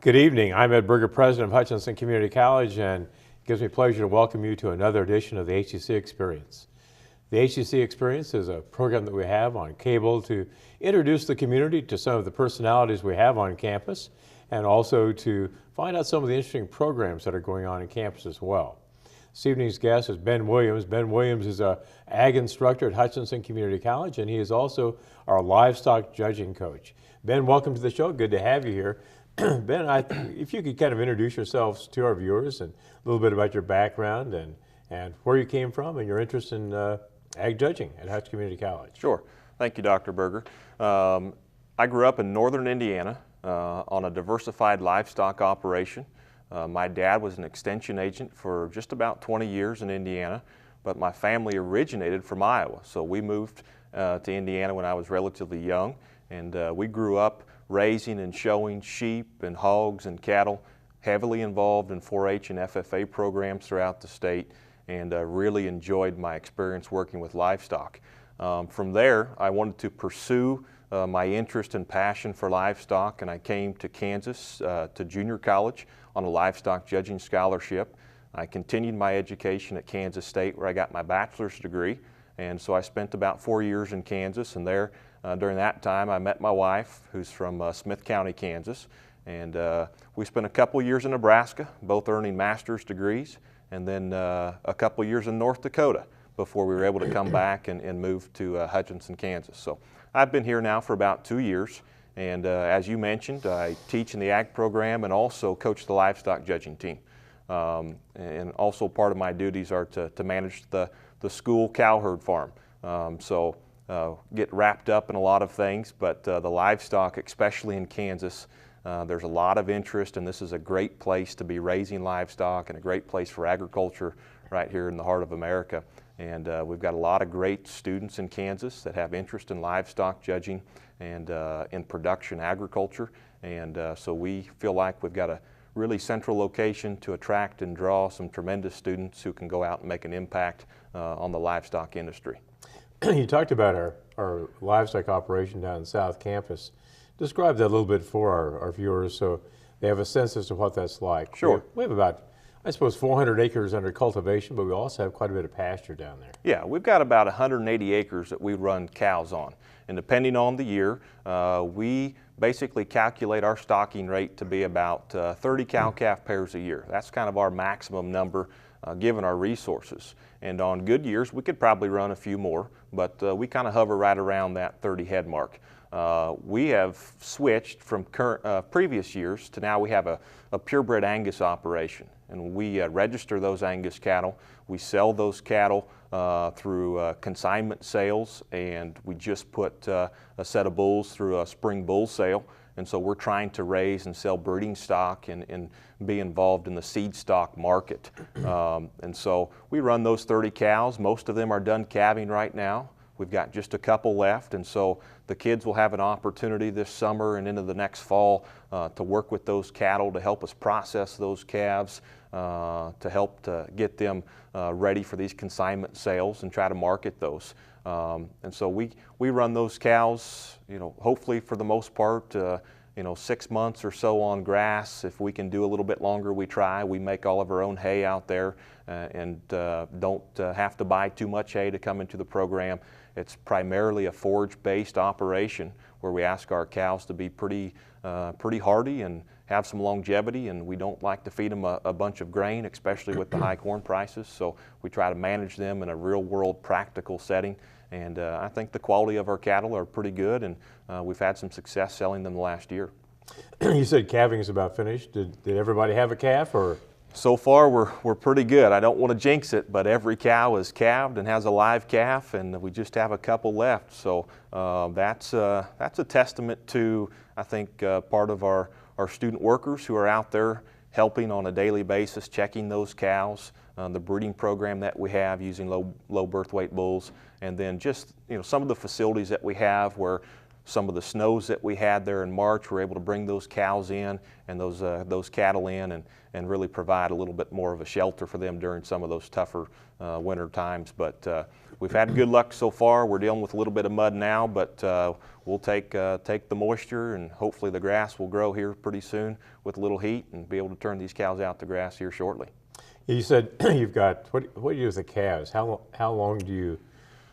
Good evening. I'm Ed Berger, president of Hutchinson Community College, and it gives me pleasure to welcome you to another edition of the HCC Experience. The HCC Experience is a program that we have on cable to introduce the community to some of the personalities we have on campus, and also to find out some of the interesting programs that are going on campus as well. This evening's guest is Ben Williams. Ben Williams is an ag instructor at Hutchinson Community College, and he is also our livestock judging coach. Ben, welcome to the show. Good to have you here. Ben, if you could kind of introduce yourselves to our viewers and a little bit about your background and where you came from and your interest in ag judging at Hutch Community College. Sure. Thank you, Dr. Berger. I grew up in northern Indiana on a diversified livestock operation. My dad was an extension agent for just about 20 years in Indiana, but my family originated from Iowa. So we moved to Indiana when I was relatively young, and we grew up raising and showing sheep and hogs and cattle, heavily involved in 4-H and FFA programs throughout the state, and really enjoyed my experience working with livestock. From there, I wanted to pursue my interest and passion for livestock, and I came to Kansas to junior college on a livestock judging scholarship. I continued my education at Kansas State, where I got my bachelor's degree, and so I spent about 4 years in Kansas, and there during that time I met my wife, who's from Smith County, Kansas, and we spent a couple years in Nebraska, both earning master's degrees, and then a couple years in North Dakota before we were able to come back and move to Hutchinson, Kansas. So I've been here now for about 2 years, and as you mentioned, I teach in the ag program and also coach the livestock judging team. And also part of my duties are to manage the school cow herd farm. Get wrapped up in a lot of things, but the livestock, especially in Kansas, there's a lot of interest, and this is a great place to be raising livestock and a great place for agriculture right here in the heart of America. And we've got a lot of great students in Kansas that have interest in livestock judging and in production agriculture. And so we feel like we've got a really central location to attract and draw some tremendous students who can go out and make an impact on the livestock industry. You talked about our livestock operation down in South Campus. Describe that a little bit for our viewers so they have a sense as to what that's like. Sure. We have about, I suppose, 400 acres under cultivation, but we also have quite a bit of pasture down there. Yeah, we've got about 180 acres that we run cows on. And depending on the year, we basically calculate our stocking rate to be about 30 cow-calf pairs a year. That's kind of our maximum number given our resources. And on good years, we could probably run a few more, but we kind of hover right around that 30 head mark. We have switched from previous years to now we have a purebred Angus operation, and we register those Angus cattle. We sell those cattle through consignment sales, and we just put a set of bulls through a spring bull sale. And so we're trying to raise and sell breeding stock and be involved in the seed stock market. And so we run those 30 cows. Most of them are done calving right now. We've got just a couple left, and so the kids will have an opportunity this summer and into the next fall to work with those cattle to help us process those calves, to help to get them ready for these consignment sales and try to market those. And so we run those cows, hopefully for the most part, 6 months or so on grass. If we can do a little bit longer, we try. We make all of our own hay out there and don't have to buy too much hay to come into the program. It's primarily a forage-based operation where we ask our cows to be pretty hardy and have some longevity, and we don't like to feed them a bunch of grain, especially with the high corn prices. So we try to manage them in a real-world practical setting, and I think the quality of our cattle are pretty good, and we've had some success selling them the last year. You said calving is about finished. Did everybody have a calf, or? So far, we're pretty good. I don't want to jinx it, but every cow is calved and has a live calf, and we just have a couple left. So that's a testament to, I think, part of our student workers who are out there helping on a daily basis, checking those cows, the breeding program that we have using low birth weight bulls, and then just some of the facilities that we have where some of the snows that we had there in March. We're able to bring those cows in and those cattle in and really provide a little bit more of a shelter for them during some of those tougher winter times. But we've had good luck so far. We're dealing with a little bit of mud now, but we'll take the moisture, and hopefully the grass will grow here pretty soon with a little heat and be able to turn these cows out to grass here shortly. You said you've got, what do you do with the calves? How long do you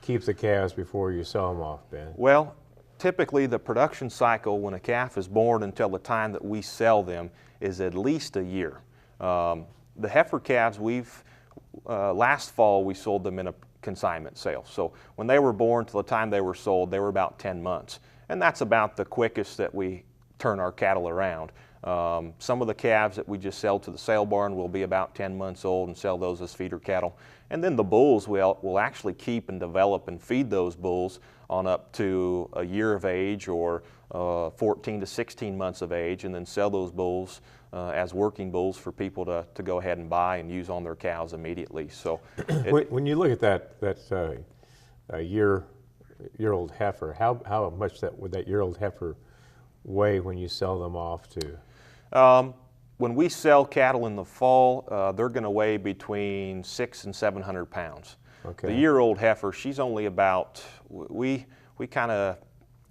keep the calves before you sell them off, Ben? Well, typically the production cycle when a calf is born until the time that we sell them is at least a year. The heifer calves, last fall we sold them in a consignment sale. So when they were born till the time they were sold, they were about 10 months. And that's about the quickest that we turn our cattle around. Some of the calves that we just sell to the sale barn will be about 10 months old and sell those as feeder cattle. And then the bulls we'll actually keep and develop and feed those bulls on up to a year of age or 14 to 16 months of age, and then sell those bulls as working bulls for people to go ahead and buy and use on their cows immediately. So when you look at that year-old heifer, how much would that year-old heifer weigh when you sell them off to? When we sell cattle in the fall, they're going to weigh between 600 and 700 pounds. Okay. The year-old heifer, she's only about, we kind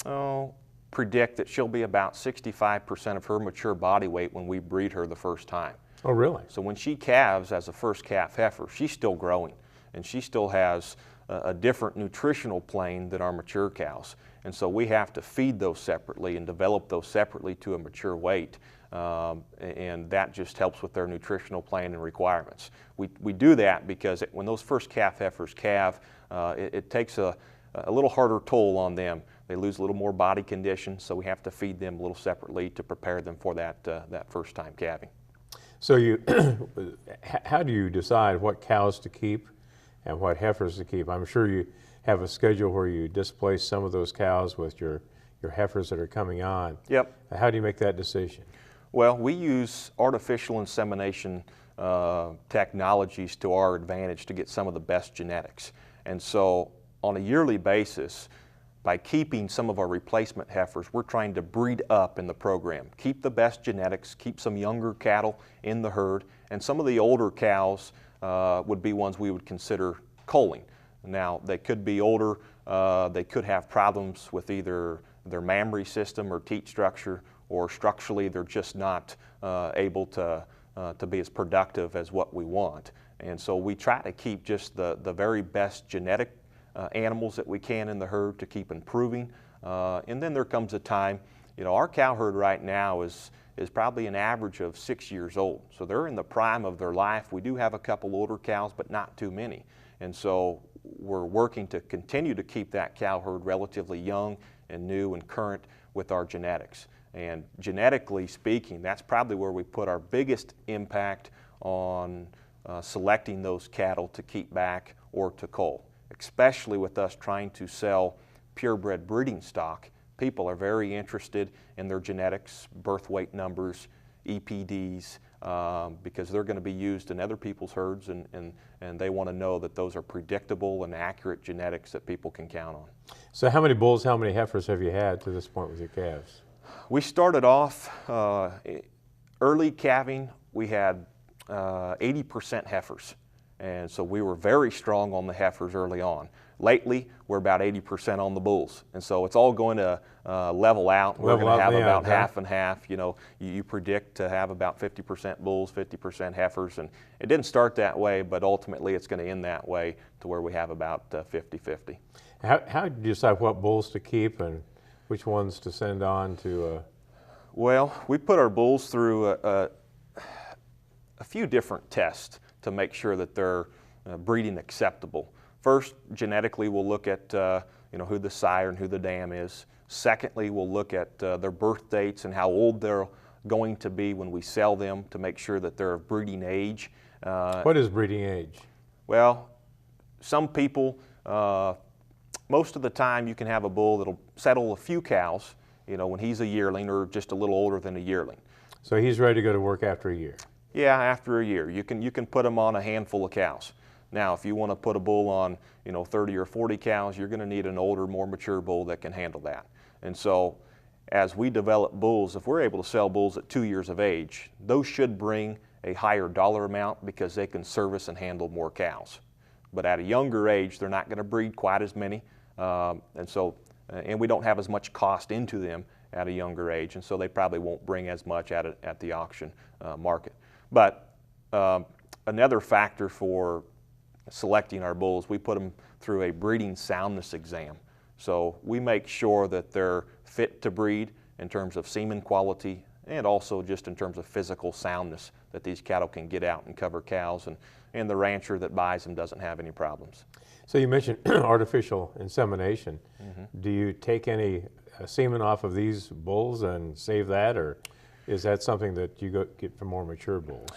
of predict that she'll be about 65% of her mature body weight when we breed her the first time. Oh, really? So when she calves as a first calf heifer, she's still growing, and she still has a different nutritional plane than our mature cows. And so we have to feed those separately and develop those separately to a mature weight. And that just helps with their nutritional plan and requirements. We do that because when those first calf heifers calve, it takes a little harder toll on them. They lose a little more body condition, so we have to feed them a little separately to prepare them for that first time calving. So how do you decide what cows to keep and what heifers to keep? I'm sure you have a schedule where you displace some of those cows with your heifers that are coming on. Yep. How do you make that decision? Well, we use artificial insemination technologies to our advantage to get some of the best genetics. And so on a yearly basis, by keeping some of our replacement heifers, we're trying to breed up in the program. Keep the best genetics, keep some younger cattle in the herd, and some of the older cows would be ones we would consider culling. Now, they could be older, they could have problems with either their mammary system or teat structure, or structurally they're just not able to be as productive as what we want. And so we try to keep just the very best genetic animals that we can in the herd to keep improving. And then there comes a time, our cow herd right now is probably an average of 6 years old. So they're in the prime of their life. We do have a couple older cows, but not too many. And so we're working to continue to keep that cow herd relatively young and new and current with our genetics. And genetically speaking, that's probably where we put our biggest impact on selecting those cattle to keep back or to cull. Especially with us trying to sell purebred breeding stock, people are very interested in their genetics, birth weight numbers, EPDs, because they're going to be used in other people's herds, and they want to know that those are predictable and accurate genetics that people can count on. So how many bulls, how many heifers have you had to this point with your calves? We started off early calving, we had 80% heifers. And so we were very strong on the heifers early on. Lately, we're about 80% on the bulls. And so it's all going to level out. We're going to have about half and half. You predict to have about 50% bulls, 50% heifers. And it didn't start that way, but ultimately it's going to end that way to where we have about 50-50. How did you decide what bulls to keep and which ones to send on to? Well, we put our bulls through a few different tests to make sure that they're breeding acceptable. First, genetically, we'll look at who the sire and who the dam is. Secondly, we'll look at their birth dates and how old they're going to be when we sell them to make sure that they're of breeding age. What is breeding age? Well, some people, most of the time you can have a bull that'll settle a few cows, when he's a yearling or just a little older than a yearling. So he's ready to go to work after a year? Yeah, after a year. You can put them on a handful of cows. Now, if you want to put a bull on, 30 or 40 cows, you're going to need an older, more mature bull that can handle that. And so as we develop bulls, if we're able to sell bulls at 2 years of age, those should bring a higher dollar amount because they can service and handle more cows. But at a younger age, they're not going to breed quite as many, and we don't have as much cost into them at a younger age, and so they probably won't bring as much at the auction market. But another factor for selecting our bulls, we put them through a breeding soundness exam. So we make sure that they're fit to breed in terms of semen quality and also just in terms of physical soundness, that these cattle can get out and cover cows, and the rancher that buys them doesn't have any problems. So you mentioned artificial insemination. Do you take any semen off of these bulls and save that, or is that something that you get from more mature bulls?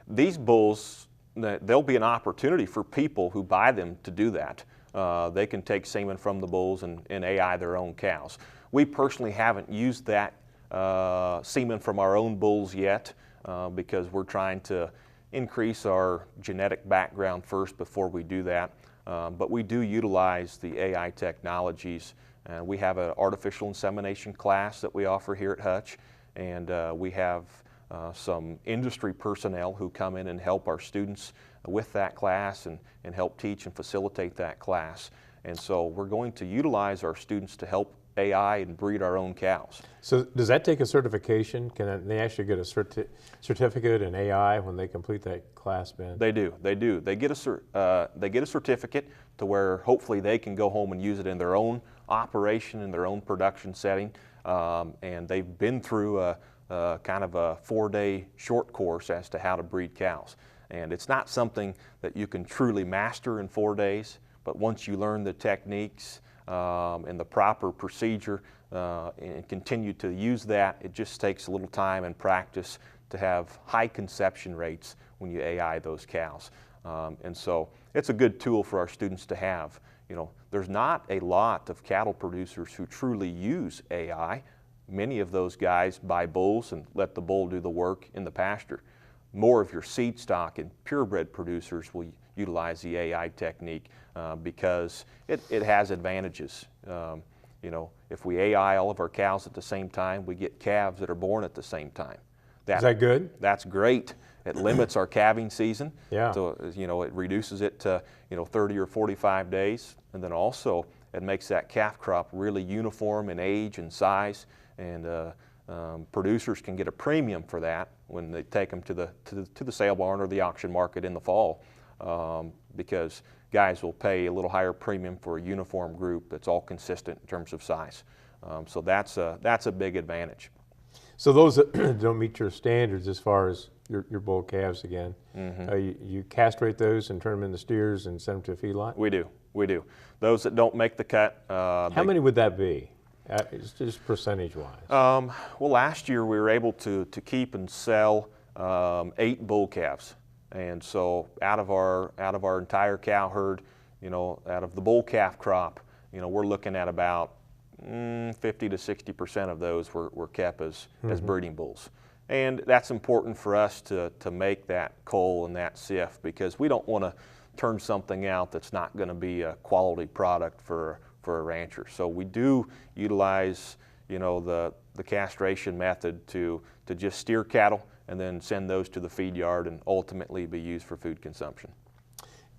These bulls, there'll be an opportunity for people who buy them to do that. They can take semen from the bulls and AI their own cows. We personally haven't used that semen from our own bulls yet because we're trying to increase our genetic background first before we do that. But we do utilize the AI technologies. We have an artificial insemination class that we offer here at Hutch, and we have some industry personnel who come in and help our students with that class and help teach and facilitate that class. And so we're going to utilize our students to help AI and breed our own cows. So does that take a certification? Can they actually get a certificate in AI when they complete that class, Ben? They do. They get a certificate to where hopefully they can go home and use it in their own operation, in their own production setting. And they've been through a kind of a 4-day short course as to how to breed cows. And it's not something that you can truly master in 4 days, but once you learn the techniques and the proper procedure and continue to use that, it just takes a little time and practice to have high conception rates when you AI those cows. And so it's a good tool for our students to have. You know, there's not a lot of cattle producers who truly use AI. Many of those guys buy bulls and let the bull do the work in the pasture. More of your seed stock and purebred producers will utilize the AI technique because it has advantages. You know, if we AI all of our cows at the same time, we get calves that are born at the same time. Is that good? That's great. It limits our calving season. Yeah. So, you know, it reduces it to, 30 or 45 days. And then also it makes that calf crop really uniform in age and size. And producers can get a premium for that when they take them to the sale barn or the auction market in the fall, because guys will pay a little higher premium for a uniform group that's all consistent in terms of size. So that's a big advantage. So those that don't meet your standards as far as your bull calves again, you castrate those and turn them into steers and send them to a feedlot? We do. Those that don't make the cut. How many would that be? Just percentage-wise. Well, last year we were able to keep and sell 8 bull calves, and so out of our entire cow herd, out of the bull calf crop, we're looking at about 50 to 60% of those were kept as breeding bulls, and that's important for us to make that cull and that sift, because we don't want to turn something out that's not going to be a quality product for a rancher. So we do utilize, the castration method to just steer cattle and then send those to the feed yard and ultimately be used for food consumption.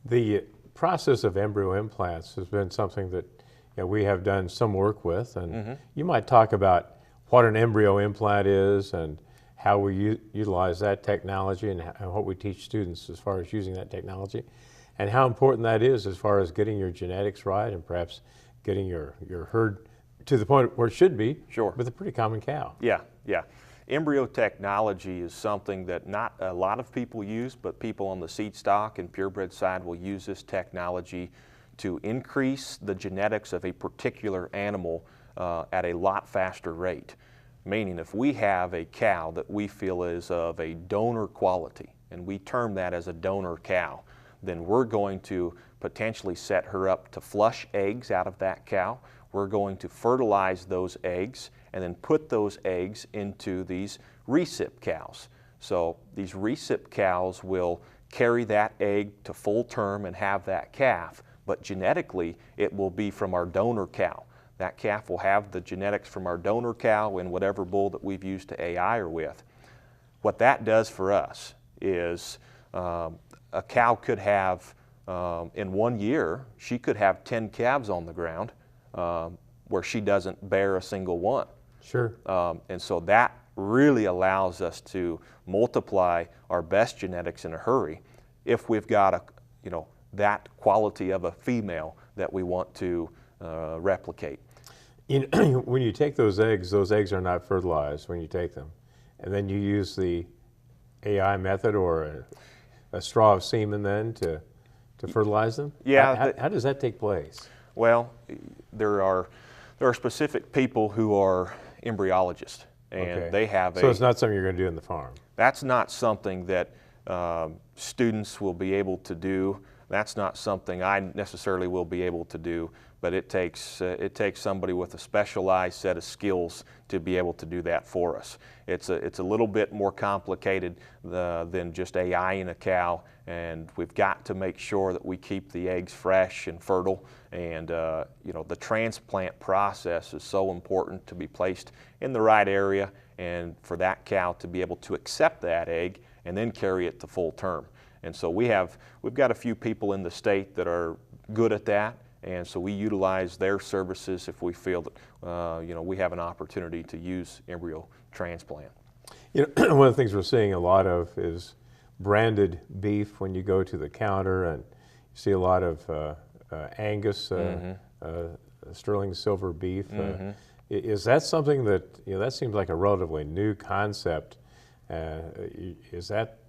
The process of embryo implants has been something that we have done some work with, and you might talk about what an embryo implant is and how we utilize that technology and what we teach students as far as using that technology, and how important that is as far as getting your genetics right and perhaps getting your herd to the point where it should be. Sure. With a pretty common cow. Yeah. Embryo technology is something that not a lot of people use, but people on the seed stock and purebred side will use this technology to increase the genetics of a particular animal at a lot faster rate. Meaning, if we have a cow that we feel is of a donor quality, and we term that as a donor cow, then we're going to potentially set her up to flush eggs out of that cow. We're going to fertilize those eggs and then put those eggs into these recip cows. So these recip cows will carry that egg to full term and have that calf, but genetically it will be from our donor cow. That calf will have the genetics from our donor cow and whatever bull that we've used to AI her with. What that does for us is a cow could have, in 1 year, she could have 10 calves on the ground where she doesn't bear a single one. Sure. And so that really allows us to multiply our best genetics in a hurry if we've got that quality of a female that we want to replicate. When you take those eggs are not fertilized when you take them, and then you use the AI method or a straw of semen then to fertilize them? Yeah. How does that take place? Well, there are specific people who are embryologists, and they have So it's not something you're going to do in the farm? That's not something that students will be able to do. That's not something I necessarily will be able to do, but it takes somebody with a specialized set of skills to be able to do that for us. It's a little bit more complicated than just AI in a cow, and we've got to make sure that we keep the eggs fresh and fertile. And the transplant process is so important to be placed in the right area, and for that cow to be able to accept that egg and then carry it to full term. And so we've got a few people in the state that are good at that, and so we utilize their services if we feel that we have an opportunity to use embryo transplant. One of the things we're seeing a lot of is branded beef when you go to the counter, and you see a lot of Angus, sterling silver beef. Is that something that, that seems like a relatively new concept? Is that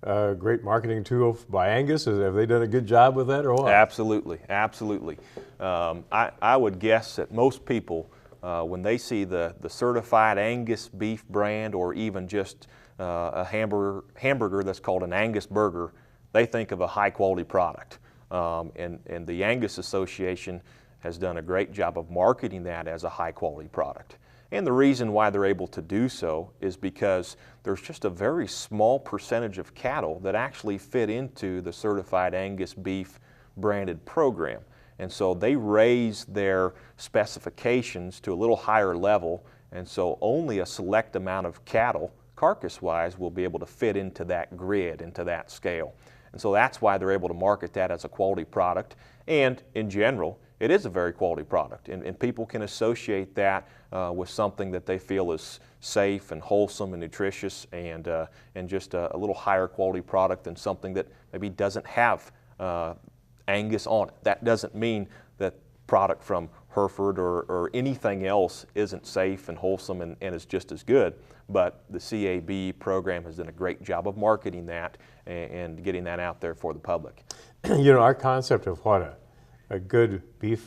a great marketing tool by Angus? Have they done a good job with that or what? Absolutely, absolutely. I would guess that most people, when they see the certified Angus beef brand, or even just a hamburger that's called an Angus burger, they think of a high quality product. And the Angus Association has done a great job of marketing that as a high quality product. And the reason why they're able to do so is because there's just a very small percentage of cattle that actually fit into the certified Angus beef branded program. And so they raise their specifications to a little higher level, and so only a select amount of cattle, carcass-wise, will be able to fit into that grid, into that scale. And so that's why they're able to market that as a quality product. And in general, it is a very quality product, and people can associate that with something that they feel is safe and wholesome and nutritious, and just a little higher quality product than something that maybe doesn't have Angus on it. That doesn't mean that product from Hereford or anything else isn't safe and wholesome and is just as good, but the CAB program has done a great job of marketing that and getting that out there for the public. Our concept of what a good beef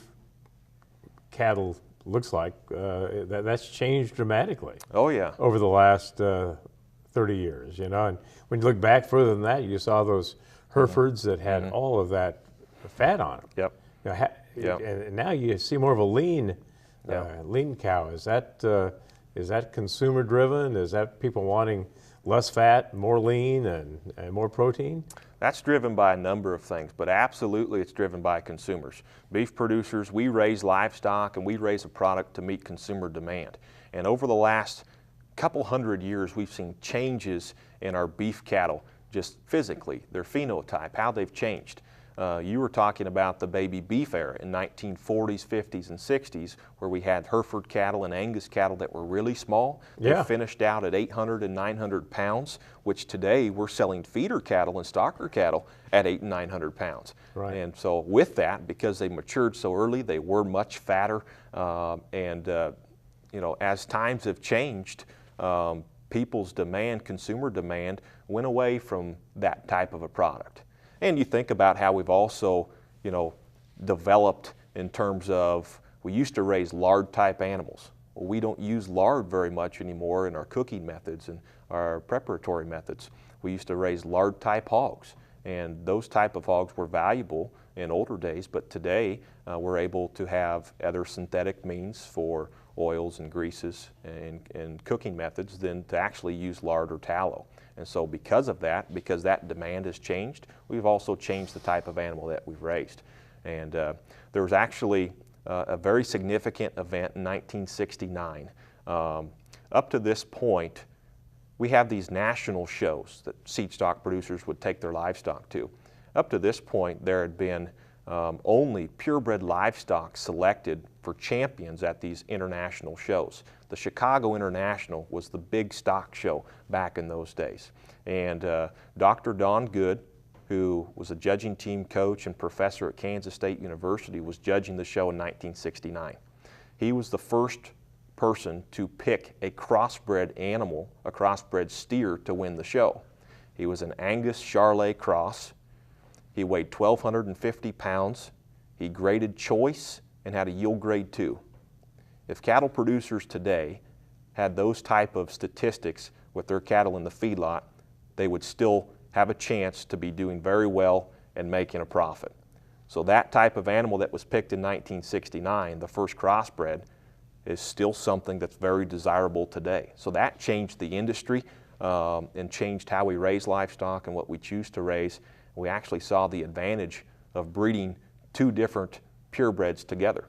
cattle looks like, that's changed dramatically. Oh yeah. Over the last 30 years, and when you look back further than that, you saw those Herefords that had all of that fat on them. Yep. And now you see more of a lean cow. Is that consumer driven? Is that people wanting less fat, more lean, and more protein? That's driven by a number of things, but absolutely it's driven by consumers. Beef producers, we raise livestock and we raise a product to meet consumer demand. And over the last couple hundred years, we've seen changes in our beef cattle, just physically, their phenotype, how they've changed. You were talking about the baby beef era in 1940s, 50s, and 60s, where we had Hereford cattle and Angus cattle that were really small. They finished out at 800 and 900 pounds, which today we're selling feeder cattle and stocker cattle at 800 and 900 pounds. Right. And so with that, because they matured so early, they were much fatter. As times have changed, people's demand, consumer demand, went away from that type of a product. And you think about how we've also, developed in terms of, we used to raise lard type animals. Well, we don't use lard very much anymore in our cooking methods and our preparatory methods. We used to raise lard type hogs, and those type of hogs were valuable in older days, but today we're able to have other synthetic means for oils and greases and cooking methods than to actually use lard or tallow. And so because of that, because that demand has changed, we've also changed the type of animal that we've raised. And there was actually a very significant event in 1969. Up to this point, we have these national shows that seed stock producers would take their livestock to. Up to this point, there had been only purebred livestock selected for champions at these international shows. The Chicago International was the big stock show back in those days. And Dr. Don Good, who was a judging team coach and professor at Kansas State University, was judging the show in 1969. He was the first person to pick a crossbred animal, a crossbred steer, to win the show. He was an Angus Charolais cross. He weighed 1,250 pounds. He graded choice and had a yield grade 2. If cattle producers today had those type of statistics with their cattle in the feedlot, they would still have a chance to be doing very well and making a profit. So that type of animal that was picked in 1969, the first crossbred, is still something that's very desirable today. So that changed the industry and changed how we raise livestock and what we choose to raise. We actually saw the advantage of breeding two different purebreds together.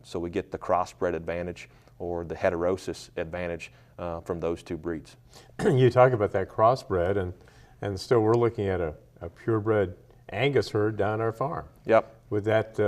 So we get the crossbred advantage or the heterosis advantage from those two breeds. You talk about that crossbred, and still we're looking at a purebred Angus herd down our farm. Yep. Would that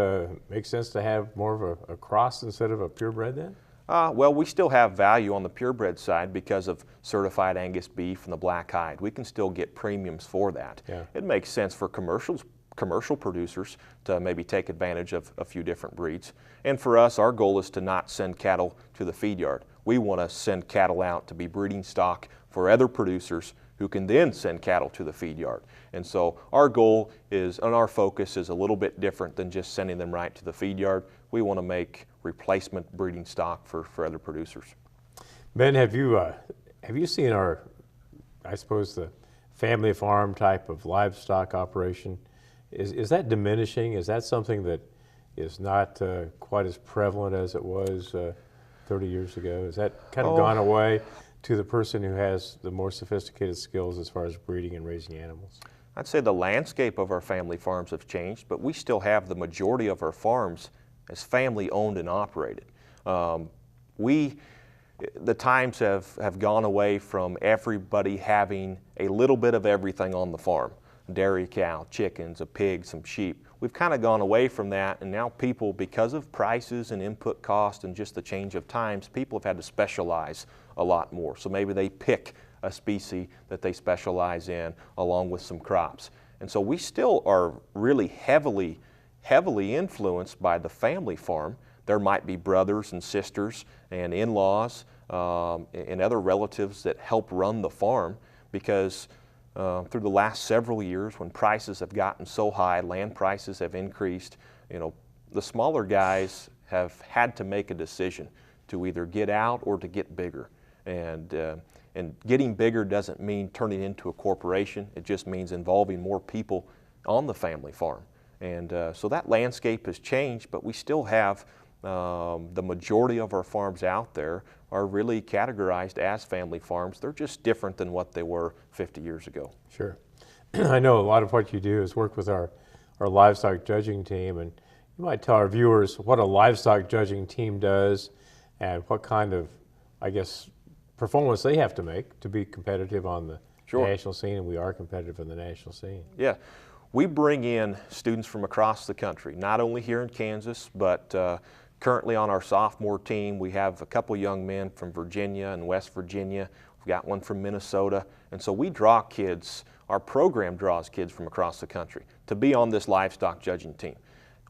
make sense to have more of a cross instead of a purebred then? Well, we still have value on the purebred side because of certified Angus beef and the black hide. We can still get premiums for that. Yeah. It makes sense for commercial producers to maybe take advantage of a few different breeds. And for us, our goal is to not send cattle to the feed yard. We want to send cattle out to be breeding stock for other producers who can then send cattle to the feed yard. And so our goal is, and our focus is a little bit different than just sending them right to the feed yard. We want to make replacement breeding stock for other producers. Ben, have you seen our, I suppose, the family farm type of livestock operation? Is that diminishing? Is that something that is not quite as prevalent as it was 30 years ago? Has that kind of gone away to the person who has the more sophisticated skills as far as breeding and raising animals? I'd say the landscape of our family farms have changed, but we still have the majority of our farms as family owned and operated. The times have gone away from everybody having a little bit of everything on the farm. Dairy cow, chickens, a pig, some sheep. We've kind of gone away from that, and now people, because of prices and input cost and just the change of times, people have had to specialize a lot more. So maybe they pick a species that they specialize in along with some crops. And so we still are really heavily influenced by the family farm. There might be brothers and sisters and in-laws and other relatives that help run the farm, because through the last several years, when prices have gotten so high, land prices have increased, the smaller guys have had to make a decision to either get out or to get bigger. And getting bigger doesn't mean turning into a corporation. It just means involving more people on the family farm. And so that landscape has changed, but we still have the majority of our farms out there are really categorized as family farms. They're just different than what they were 50 years ago. Sure. I know a lot of what you do is work with our livestock judging team, and you might tell our viewers what a livestock judging team does and what kind of, I guess, performance they have to make to be competitive on the national scene, and we are competitive in the national scene. Yeah. We bring in students from across the country, not only here in Kansas, but currently on our sophomore team, we have a couple young men from Virginia and West Virginia. We've got one from Minnesota. And so we draw kids, our program draws kids from across the country to be on this livestock judging team.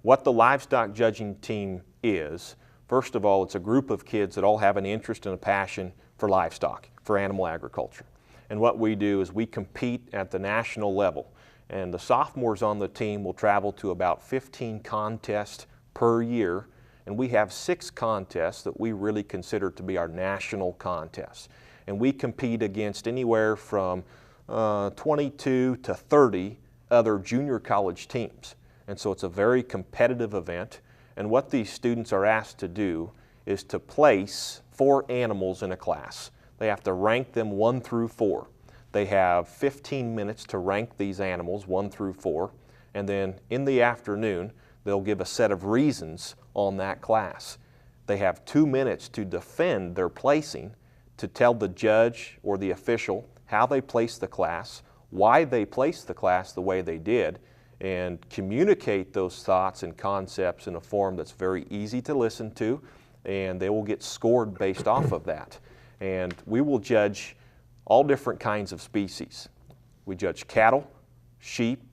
What the livestock judging team is, first of all, it's a group of kids that all have an interest and a passion for livestock, for animal agriculture. And what we do is we compete at the national level. And the sophomores on the team will travel to about 15 contests per year. And we have 6 contests that we really consider to be our national contests. And we compete against anywhere from 22 to 30 other junior college teams. And so it's a very competitive event. And what these students are asked to do is to place 4 animals in a class. They have to rank them 1 through 4. They have 15 minutes to rank these animals 1 through 4. And then in the afternoon, they'll give a set of reasons on that class. They have 2 minutes to defend their placing, to tell the judge or the official how they placed the class, why they placed the class the way they did, and communicate those thoughts and concepts in a form that's very easy to listen to, and they will get scored based off of that. And we will judge all different kinds of species. We judge cattle, sheep,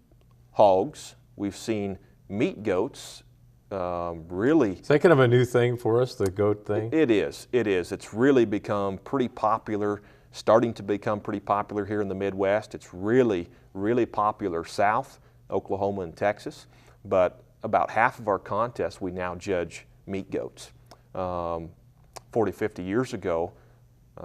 hogs. We've seen meat goats. Really, Is that kind of a new thing for us, the goat thing? it is. It is. It's really become pretty popular, starting to become pretty popular here in the Midwest. It's really, really popular south, Oklahoma and Texas. But about half of our contests, we now judge meat goats. 40, 50 years ago,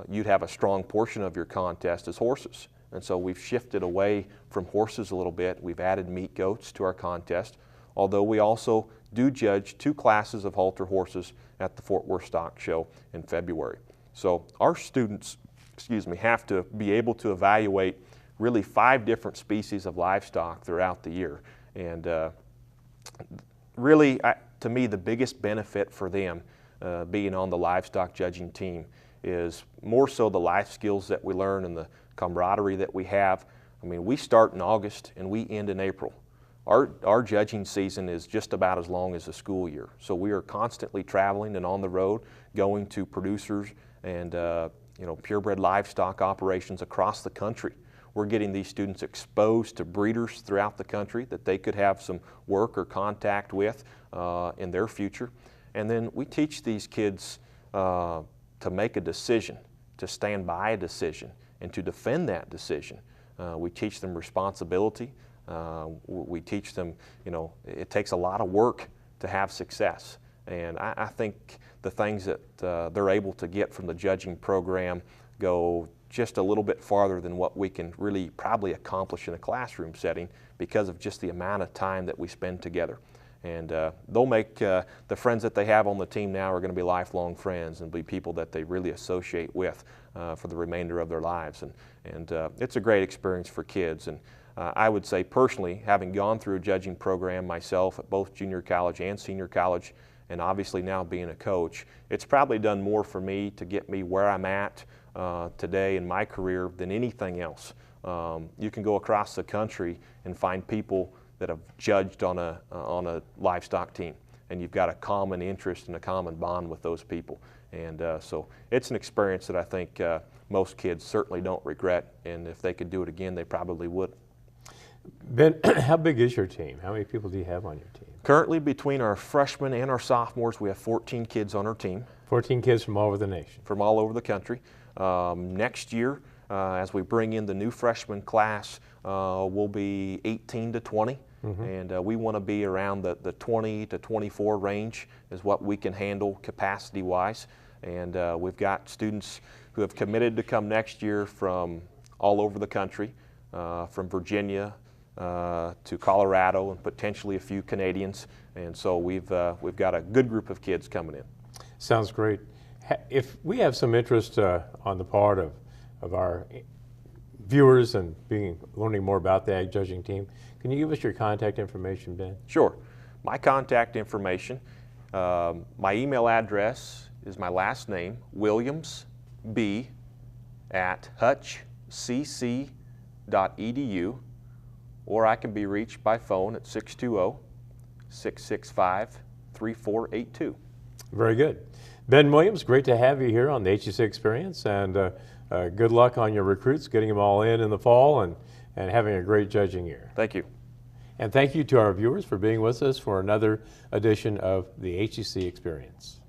you'd have a strong portion of your contest as horses. And so we've shifted away from horses a little bit. We've added meat goats to our contest, although we also do judge 2 classes of halter horses at the Fort Worth Stock Show in February. So our students, have to be able to evaluate really 5 different species of livestock throughout the year. And really, to me, the biggest benefit for them being on the livestock judging team is more so the life skills that we learn and the camaraderie that we have. I mean, we start in August and we end in April. Our judging season is just about as long as the school year. So we are constantly traveling and on the road, going to producers and purebred livestock operations across the country. We're getting these students exposed to breeders throughout the country that they could have some work or contact with in their future. And then we teach these kids to make a decision, to stand by a decision, and to defend that decision. We teach them responsibility. We teach them, it takes a lot of work to have success. And I think the things that they're able to get from the judging program go just a little bit farther than what we can really probably accomplish in a classroom setting because of just the amount of time that we spend together. And they'll make, the friends that they have on the team now are going to be lifelong friends and be people that they really associate with for the remainder of their lives. And it's a great experience for kids. And I would say personally, having gone through a judging program myself at both junior college and senior college, and obviously now being a coach, it's probably done more for me to get me where I'm at today in my career than anything else. You can go across the country and find people that have judged on a livestock team, and you've got a common interest and a common bond with those people. And so it's an experience that I think most kids certainly don't regret, and if they could do it again, they probably would. Ben, how big is your team? How many people do you have on your team? Currently, between our freshmen and our sophomores, we have 14 kids on our team. 14 kids from all over the nation. From all over the country. Next year, as we bring in the new freshman class, we'll be 18 to 20. And we want to be around the 20 to 24 range is what we can handle capacity-wise. And we've got students who have committed to come next year from all over the country, from Virginia to Colorado, and potentially a few Canadians. And so we've got a good group of kids coming in. Sounds great. If we have some interest on the part of our viewers and learning more about the ag judging team, can you give us your contact information, Ben? Sure. My contact information, my email address is my last name, williamsb@hutchcc.edu, or I can be reached by phone at 620-665-3482. Very good. Ben Williams, great to have you here on the HCC Experience, and good luck on your recruits, getting them all in the fall and having a great judging year. Thank you. And thank you to our viewers for being with us for another edition of the HCC Experience.